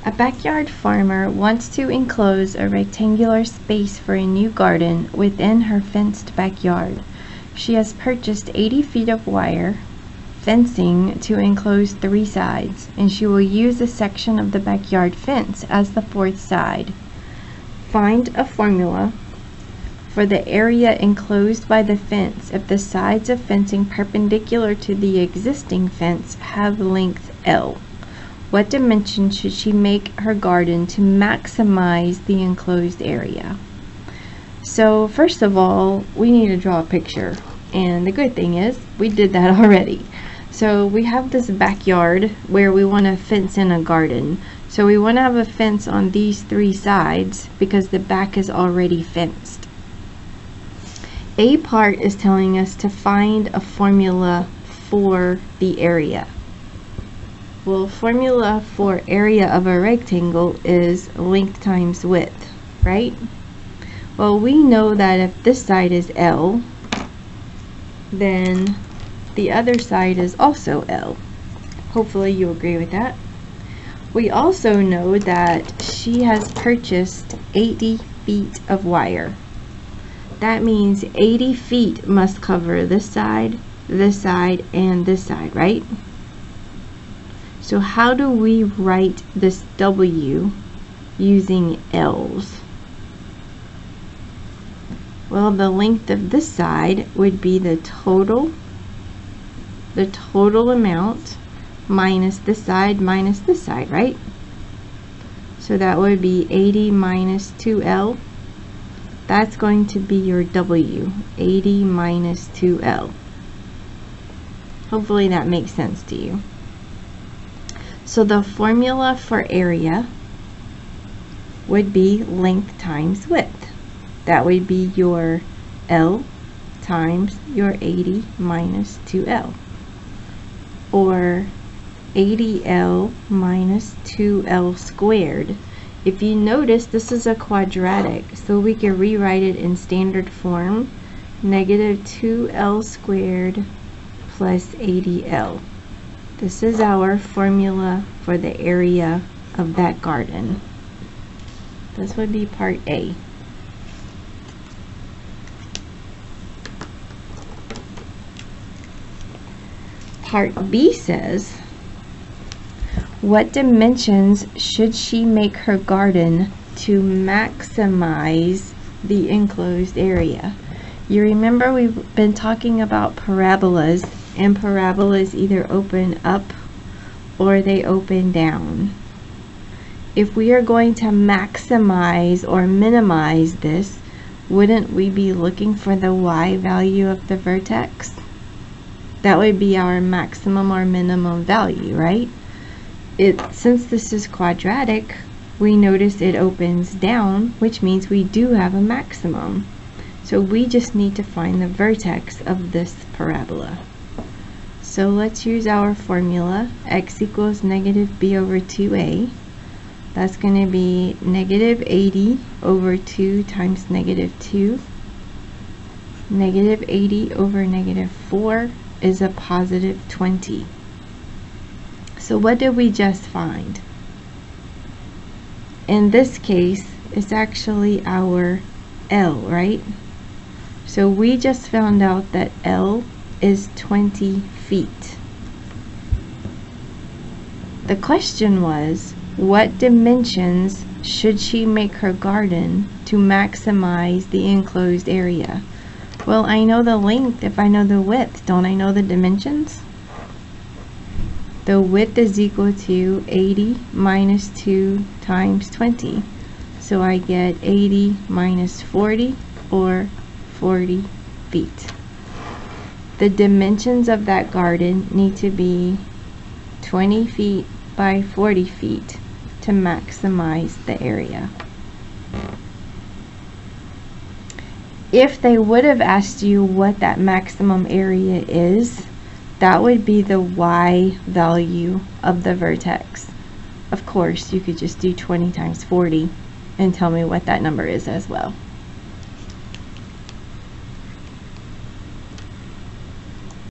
A backyard farmer wants to enclose a rectangular space for a new garden within her fenced backyard. She has purchased 80 feet of wire fencing to enclose 3 sides, and she will use a section of the backyard fence as the 4th side. Find a formula for the area enclosed by the fence if the sides of fencing perpendicular to the existing fence have length L. What dimension should she make her garden to maximize the enclosed area? So first of all, we need to draw a picture, and the good thing is we did that already. So we have this backyard where we want to fence in a garden. So we want to have a fence on these 3 sides because the back is already fenced. A part is telling us to find a formula for the area. Well, formula for area of a rectangle is length times width, right? Well, we know that if this side is L, then the other side is also L. Hopefully you agree with that. We also know that she has purchased 80 feet of wire. That means 80 feet must cover this side, and this side, right? So how do we write this W using L's? Well, the length of this side would be the total amount minus this side, right? So that would be 80 minus 2L. That's going to be your W, 80 minus 2L. Hopefully that makes sense to you. So the formula for area would be length times width. That would be your L times your 80 minus 2L. Or 80L minus 2L squared. If you notice, this is a quadratic, so we can rewrite it in standard form. Negative 2L squared plus 80L. This is our formula for the area of that garden. This would be part A. Part B says, what dimensions should she make her garden to maximize the enclosed area? You remember we've been talking about parabolas, and parabolas either open up or they open down. If we are going to maximize or minimize this, wouldn't we be looking for the y value of the vertex? That would be our maximum or minimum value, right? Since this is quadratic, we notice it opens down, which means we do have a maximum. So we just need to find the vertex of this parabola. So let's use our formula. X equals negative b over 2a. That's going to be negative 80 over 2 times negative 2. Negative 80 over negative 4 is a positive 20. So what did we just find? In this case, it's actually our L, right? So we just found out that L is 20 feet. The question was, what dimensions should she make her garden to maximize the enclosed area? Well, I know the length if I know the width. Don't I know the dimensions? The width is equal to 80 minus 2 times 20. So I get 80 minus 40, or 40 feet. The dimensions of that garden need to be 20 feet by 40 feet to maximize the area. If they would have asked you what that maximum area is, that would be the y value of the vertex. Of course, you could just do 20 times 40 and tell me what that number is as well.